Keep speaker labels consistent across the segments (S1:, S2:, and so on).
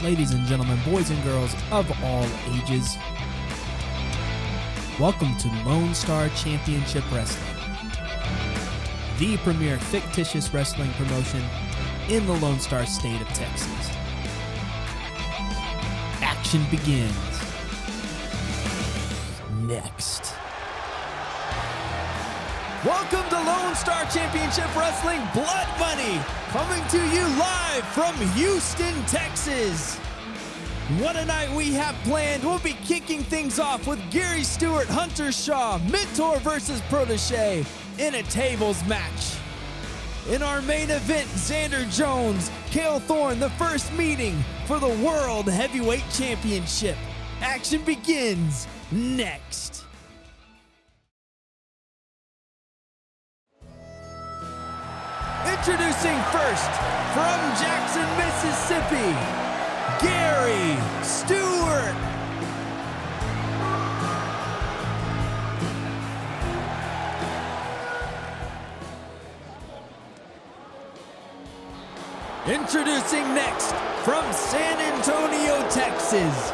S1: ladies and gentlemen, boys and girls of all ages. Welcome to Lone Star Championship Wrestling, the premier fictitious wrestling promotion in the Lone Star state of Texas. Action begins next. Welcome to Lone Star Championship Wrestling Blood Money, coming to you live from Houston, Texas. What a night we have planned. We'll be kicking things off with Gary Stuart, Hunter Shaw, mentor versus protege in a tables match. In our main event, Xander Jones, Kael Thorn, the first meeting for the World Heavyweight Championship. Action begins next. Introducing first, from Jackson, Mississippi, Gary Stuart. Introducing next, from San Antonio, Texas,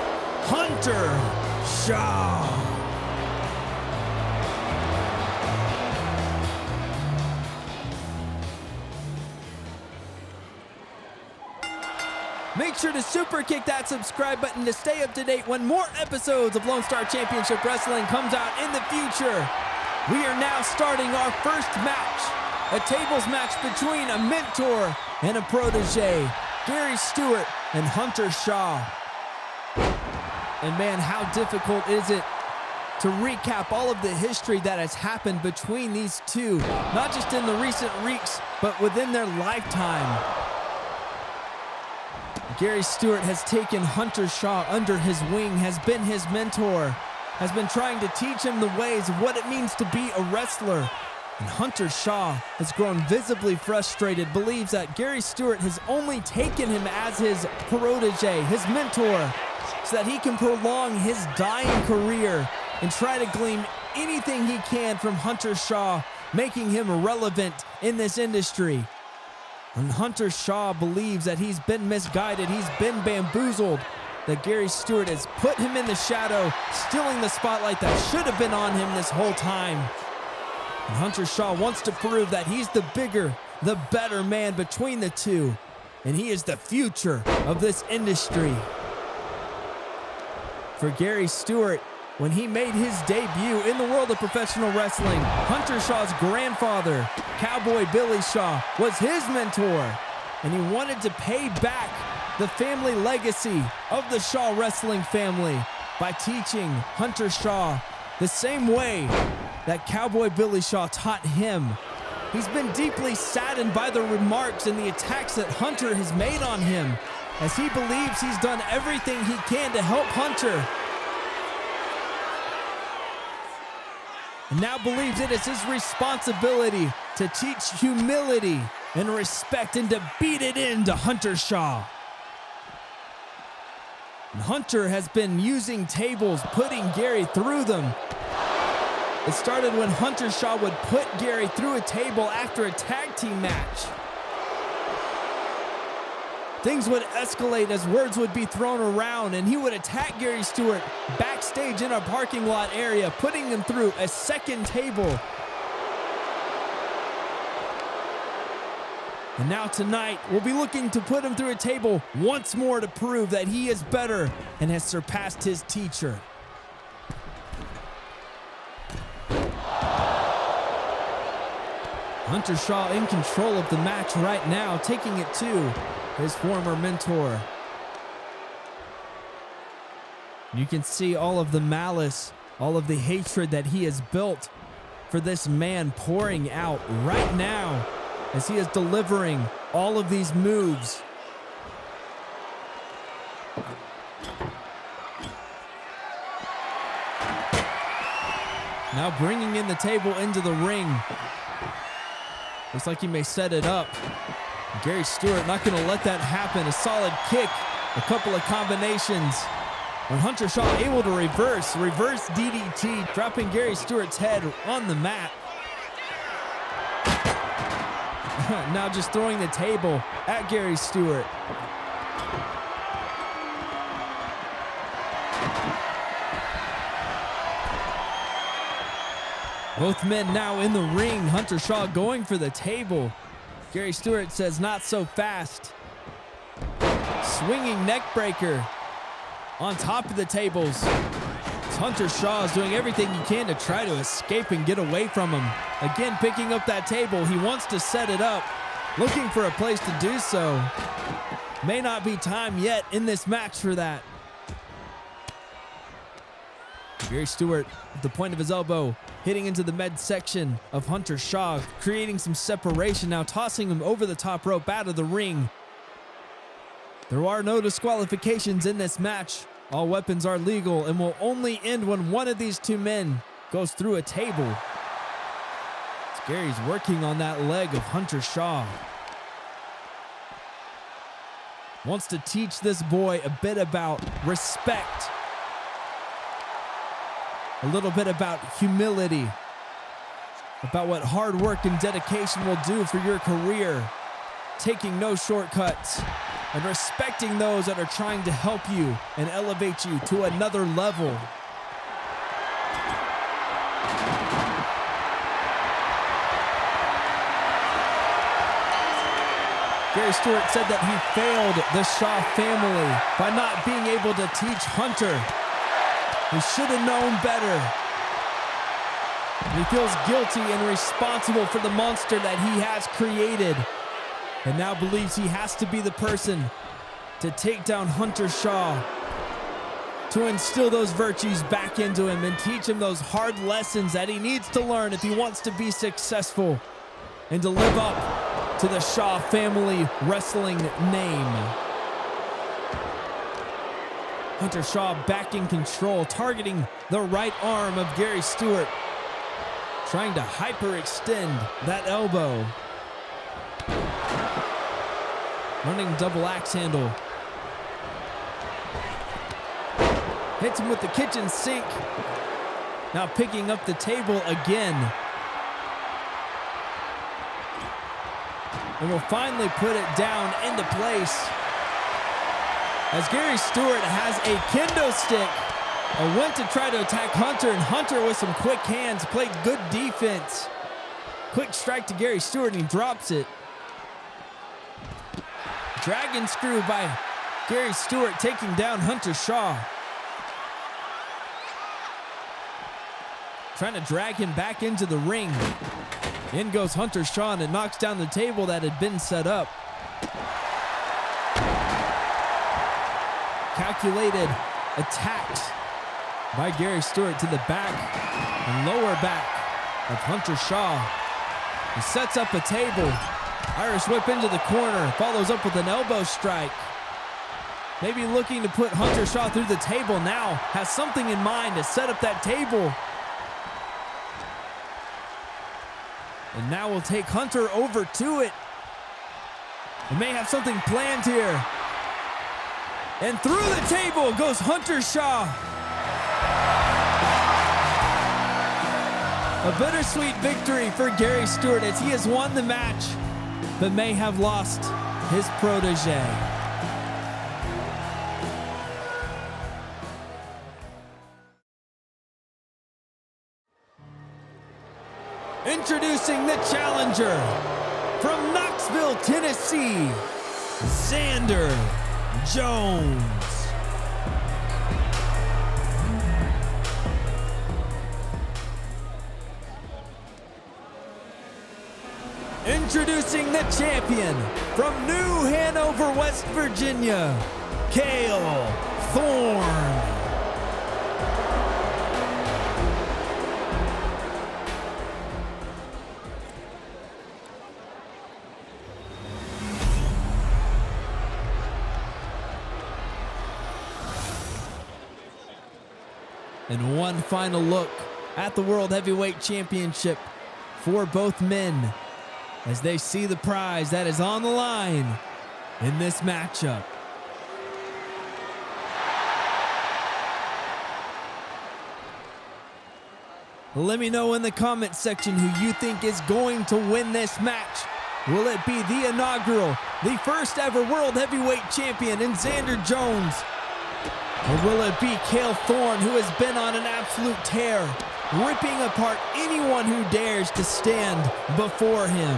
S1: Hunter Shaw. Make sure to super kick that subscribe button to stay up to date when more episodes of Lone Star Championship Wrestling comes out in the future. We are now starting our first match, a tables match between a mentor and a protege, Gary Stuart and Hunter Shaw. And man, how difficult is it to recap all of the history that has happened between these two, not just in the recent weeks, but within their lifetime. Gary Stuart has taken Hunter Shaw under his wing, has been his mentor, has been trying to teach him the ways of what it means to be a wrestler. And Hunter Shaw has grown visibly frustrated, believes that Gary Stuart has only taken him as his protege, his mentor, so that he can prolong his dying career and try to glean anything he can from Hunter Shaw, making him relevant in this industry. And Hunter Shaw believes that he's been misguided, he's been bamboozled, that Gary Stuart has put him in the shadow, stealing the spotlight that should have been on him this whole time. And Hunter Shaw wants to prove that he's the bigger, the better man between the two, and he is the future of this industry. For Gary Stuart, when he made his debut in the world of professional wrestling, Hunter Shaw's grandfather, Cowboy Billy Shaw, was his mentor, and he wanted to pay back the family legacy of the Shaw wrestling family by teaching Hunter Shaw the same way that Cowboy Billy Shaw taught him. He's been deeply saddened by the remarks and the attacks that Hunter has made on him, as he believes he's done everything he can to help Hunter, and now believes it is his responsibility to teach humility and respect and to beat it into Hunter Shaw. And Hunter has been using tables, putting Gary through them. It started when Hunter Shaw would put Gary through a table after a tag team match. Things would escalate as words would be thrown around, and he would attack Gary Stuart backstage in a parking lot area, putting him through a second table. And now tonight, we'll be looking to put him through a table once more to prove that he is better and has surpassed his teacher. Hunter Shaw in control of the match right now, taking it to his former mentor. You can see all of the malice, all of the hatred that he has built for this man pouring out right now as he is delivering all of these moves. Now bringing in the table into the ring. Looks like he may set it up. Gary Stuart not going to let that happen. A solid kick, a couple of combinations. When Hunter Shaw able to reverse DDT, dropping Gary Stuart's head on the mat. Now just throwing the table at Gary Stuart. Both men now in the ring. Hunter Shaw going for the table. Gary Stuart says not so fast. Swinging neck breaker on top of the tables. Hunter Shaw is doing everything he can to try to escape and get away from him. Again, picking up that table. He wants to set it up, looking for a place to do so. May not be time yet in this match for that. Gary Stuart, at the point of his elbow, hitting into the midsection of Hunter Shaw, creating some separation, now tossing him over the top rope out of the ring. There are no disqualifications in this match. All weapons are legal and will only end when one of these two men goes through a table. As Gary's working on that leg of Hunter Shaw. Wants to teach this boy a bit about respect. A little bit about humility. About what hard work and dedication will do for your career. Taking no shortcuts. And respecting those that are trying to help you and elevate you to another level. Gary Stuart said that he failed the Shaw family by not being able to teach Hunter. He should have known better. He feels guilty and responsible for the monster that he has created. And now believes he has to be the person to take down Hunter Shaw, to instill those virtues back into him and teach him those hard lessons that he needs to learn if he wants to be successful and to live up to the Shaw family wrestling name. Hunter Shaw back in control, targeting the right arm of Gary Stuart, trying to hyperextend that elbow. Running double axe handle. Hits him with the kitchen sink. Now picking up the table again. And will finally put it down into place. As Gary Stuart has a kendo stick. Went to try to attack Hunter, and Hunter with some quick hands played good defense. Quick strike to Gary Stuart, and he drops it. Dragon screw by Gary Stuart taking down Hunter Shaw. Trying to drag him back into the ring. In goes Hunter Shaw, and it knocks down the table that had been set up. Calculated attacks by Gary Stuart to the back and lower back of Hunter Shaw. He sets up a table. Irish whip into the corner, follows up with an elbow strike. Maybe looking to put Hunter Shaw through the table now. Has something in mind to set up that table. And now we'll take Hunter over to it. We may have something planned here. And through the table goes Hunter Shaw. A bittersweet victory for Gary Stuart as he has won the match, but may have lost his protege. Introducing the challenger from Knoxville, Tennessee, Xander Jones. Introducing the champion from New Hanover, West Virginia, Kael Thorn. And one final look at the World Heavyweight Championship for both men as they see the prize that is on the line in this matchup. Let me know in the comment section who you think is going to win this match. Will it be the inaugural, the first ever World Heavyweight Champion in Xander Jones? Or will it be Kael Thorn, who has been on an absolute tear ripping apart anyone who dares to stand before him.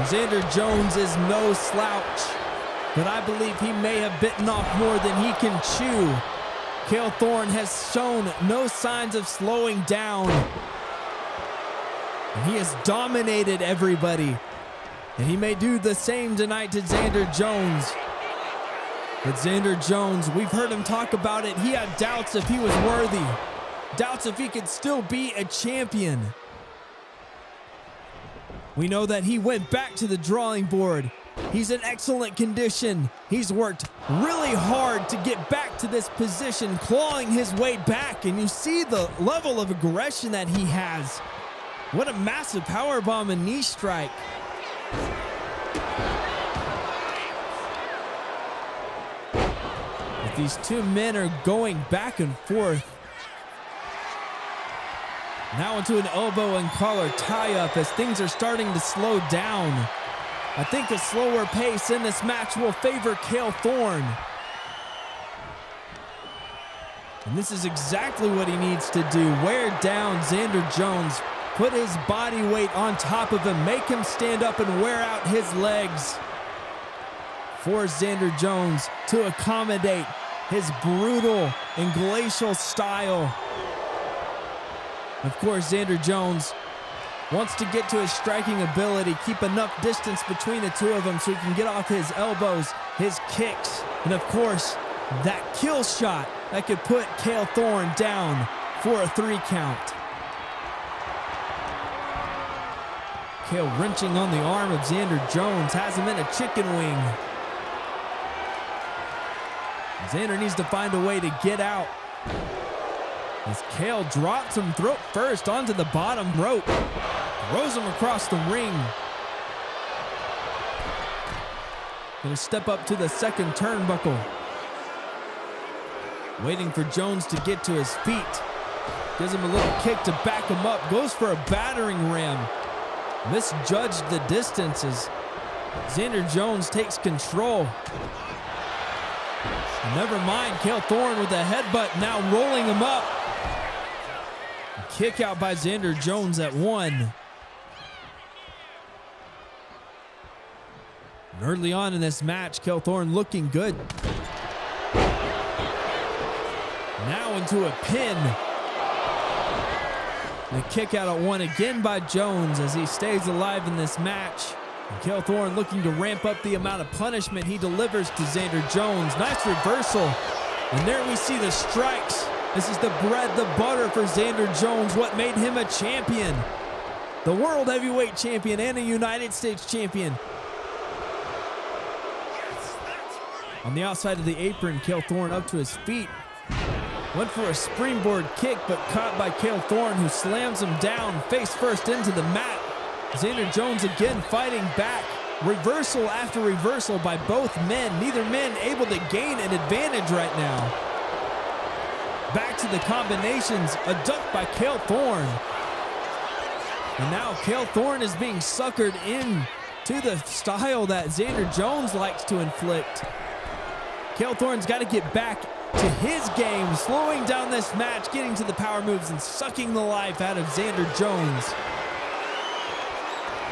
S1: Xander Jones is no slouch, but I believe he may have bitten off more than he can chew. Kael Thorn has shown no signs of slowing down. And he has dominated everybody. And he may do the same tonight to Xander Jones. But Xander Jones, we've heard him talk about it. He had doubts if he was worthy. Doubts if he could still be a champion. We know that he went back to the drawing board. He's in excellent condition. He's worked really hard to get back to this position, clawing his way back. And you see the level of aggression that he has. What a massive powerbomb and knee strike. But these two men are going back and forth. Now into an elbow and collar tie-up as things are starting to slow down. I think a slower pace in this match will favor Kael Thorn. And this is exactly what he needs to do. Wear down Xander Jones. Put his body weight on top of him. Make him stand up and wear out his legs. Force Xander Jones to accommodate his brutal and glacial style. Of course, Xander Jones wants to get to his striking ability, keep enough distance between the two of them so he can get off his elbows, his kicks, and of course, that kill shot that could put Kael Thorn down for a 3 count. Kael wrenching on the arm of Xander Jones, has him in a chicken wing. Xander needs to find a way to get out. As Kael drops him throat first onto the bottom rope. Throws him across the ring. Gonna step up to the second turnbuckle. Waiting for Jones to get to his feet. Gives him a little kick to back him up. Goes for a battering ram. Misjudged the distances. Xander Jones takes control. And never mind, Kael Thorn with a headbutt, now rolling him up. Kick out by Xander Jones at 1. And early on in this match, Kael Thorn looking good. Now into a pin. And a kick out at 1 again by Jones as he stays alive in this match. And Kael Thorn looking to ramp up the amount of punishment he delivers to Xander Jones. Nice reversal. And there we see the strikes. This is the bread, the butter for Xander Jones, what made him a champion. The World Heavyweight Champion and a United States Champion. On the outside of the apron, Kael Thorn up to his feet. Went for a springboard kick, but caught by Kael Thorn, who slams him down face first into the mat. Xander Jones again fighting back. Reversal after reversal by both men. Neither man able to gain an advantage right now. Back to the combinations. A duck by Kael Thorn. And now Kael Thorn is being suckered in to the style that Xander Jones likes to inflict. Kael Thorn's got to get back to his game, slowing down this match, getting to the power moves and sucking the life out of Xander Jones.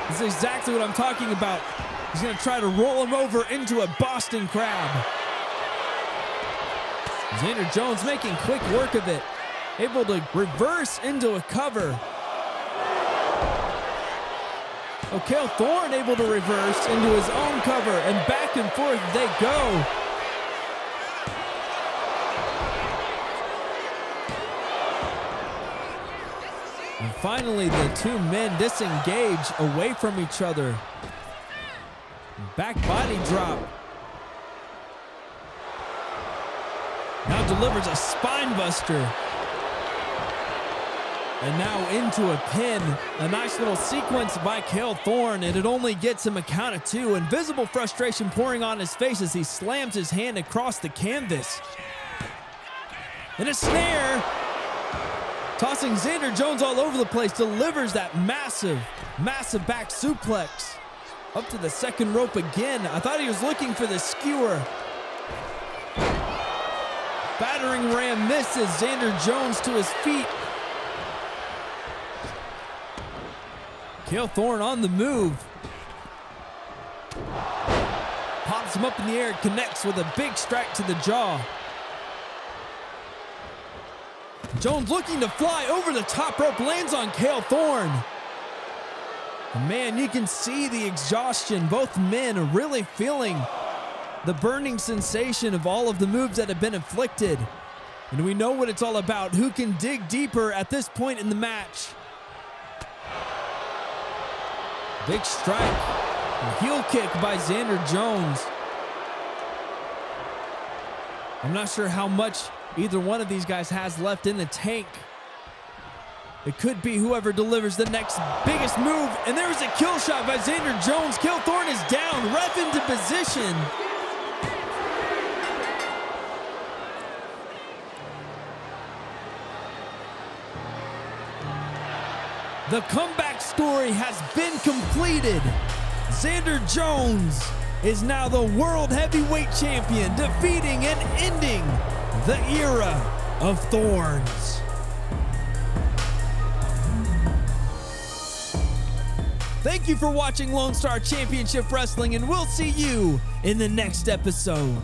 S1: This is exactly what I'm talking about. He's going to try to roll him over into a Boston Crab. Xander Jones making quick work of it. Able to reverse into a cover. Oh, Kael Thorn able to reverse into his own cover, and back and forth they go. And finally, the two men disengage away from each other. Back body drop. Now delivers a spine buster. And now into a pin. A nice little sequence by Kael Thorn, and it only gets him a count of 2. And visible frustration pouring on his face as he slams his hand across the canvas. And a snare. Tossing Xander Jones all over the place, delivers that massive, massive back suplex. Up to the second rope again. I thought he was looking for the skewer. Battering ram misses. Xander Jones to his feet. Kael Thorn on the move. Pops him up in the air, connects with a big strike to the jaw. Jones looking to fly over the top rope, lands on Kael Thorn. And man, you can see the exhaustion. Both men are really feeling the burning sensation of all of the moves that have been inflicted. And we know what it's all about. Who can dig deeper at this point in the match? Big strike. And heel kick by Xander Jones. I'm not sure how much either one of these guys has left in the tank. It could be whoever delivers the next biggest move. And there's a kill shot by Xander Jones. Kael Thorn is down, ref into position. The comeback story has been completed. Xander Jones is now the World Heavyweight Champion, defeating and ending the era of Thorns. Thank you for watching Lone Star Championship Wrestling, and we'll see you in the next episode.